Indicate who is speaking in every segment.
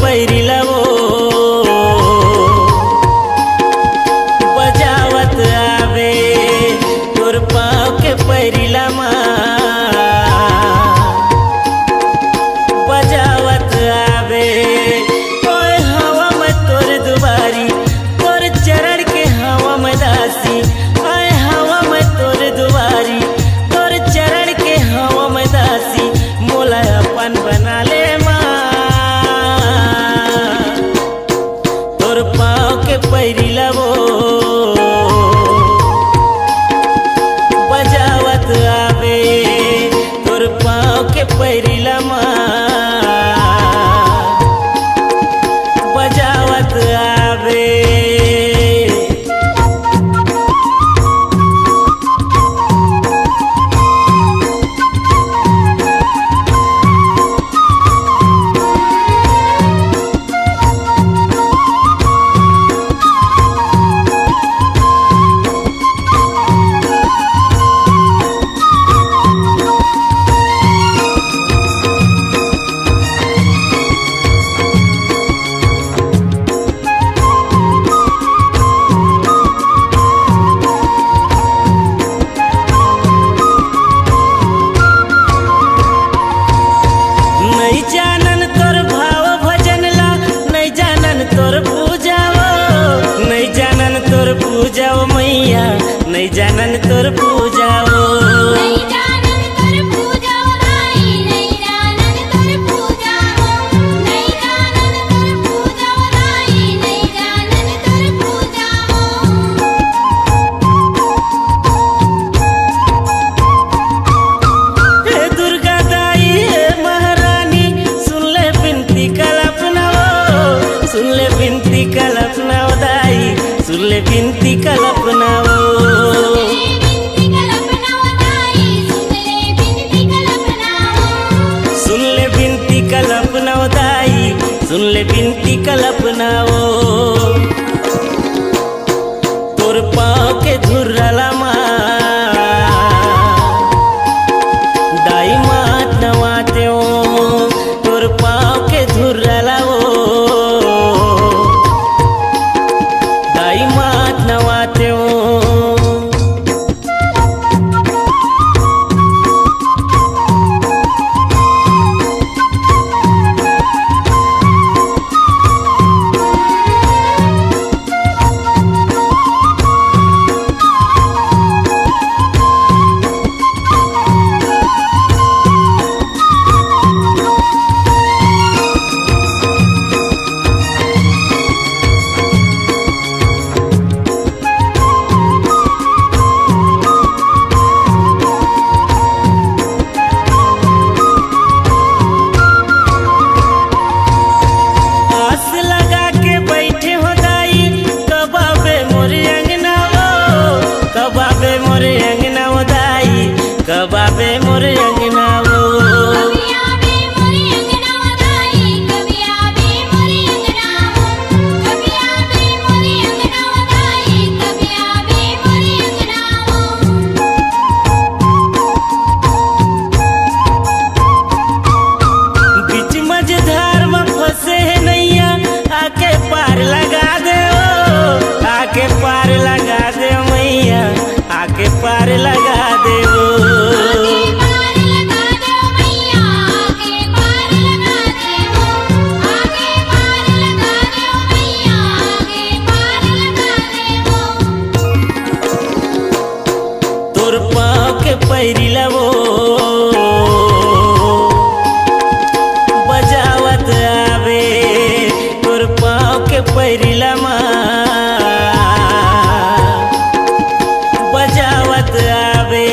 Speaker 1: पैरिला वो बजावत आवे तोर पाँव के पैरिला बजावत आवे ओए हवा में तोर दुबारी तोर चरण के हवा में दासी ओए हवा में तोर दुबारी तोर चरण के हवा में दासी मोला अपन बना ले पाँव के पैरिला वो बजावत आवे तोर पाँव के पैरिला बजावत आवे। पूजाओ मैया नहीं जानन तोर पूजाओ
Speaker 2: नहीं जानन तोर पूजाओ राई नहीं जानन तोर पूजाओ नहीं जानन तोर पूजाओ राई नहीं जानन तोर पूजाओ।
Speaker 1: हे दुर्गा दाई हे महारानी सुन ले बिनती कल्पनाओ सुन ले बिनती कल्पनाओ दाई सुन ले बिनती कल्पनाओ सुन ले बिनती कल्पनाओ दाई सुन ले बिनती कल्पनाओ तोर पाँव के धुर्रला दाई मात नवाते तोर पाँव के धुर्रला दाई मात नवाते कबाबे मोरे अंगना वो
Speaker 2: कभी आवे मोरे अंगना दाई कभी आवे मोरे अंगना कभी आवे मोरे अंगना दाई कभी आवे मोरे अंगना।
Speaker 1: बीच मझधार में फंसे नैया आके पार लगा दे आके पार लगा दे मैया आके पार लगा दे तोर पाँव के पैरिला वो बजावत आवे तोर पाँव के पैरिला बजावत आवे।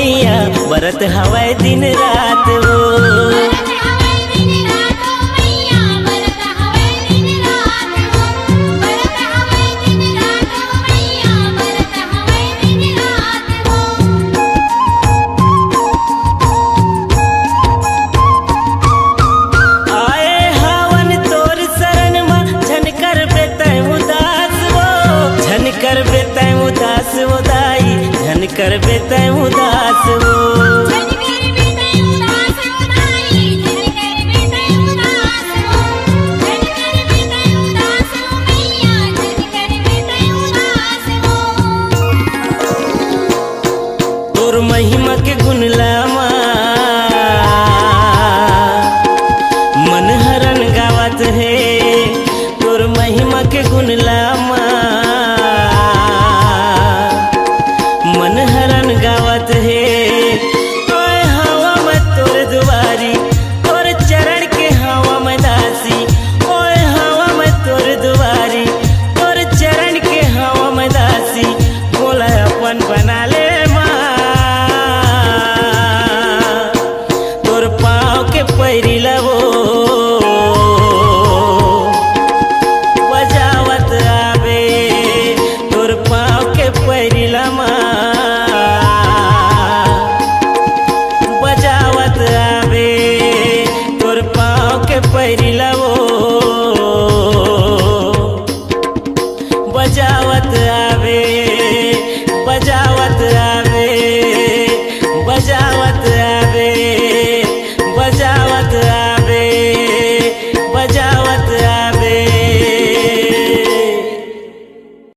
Speaker 1: मैया बरत हवै दिन रात हो।
Speaker 2: बरत हवै दिन रात हो मैया बरत हवै दिन रात हो। बरत हवै दिन रात हो मैया बरत हवै दिन रात हो।
Speaker 1: आए हवन तोर शरण माँ झन कर बेतै उदास हो। झन कर बेतै उदास हो दाई झन कर बेतै उदास हो।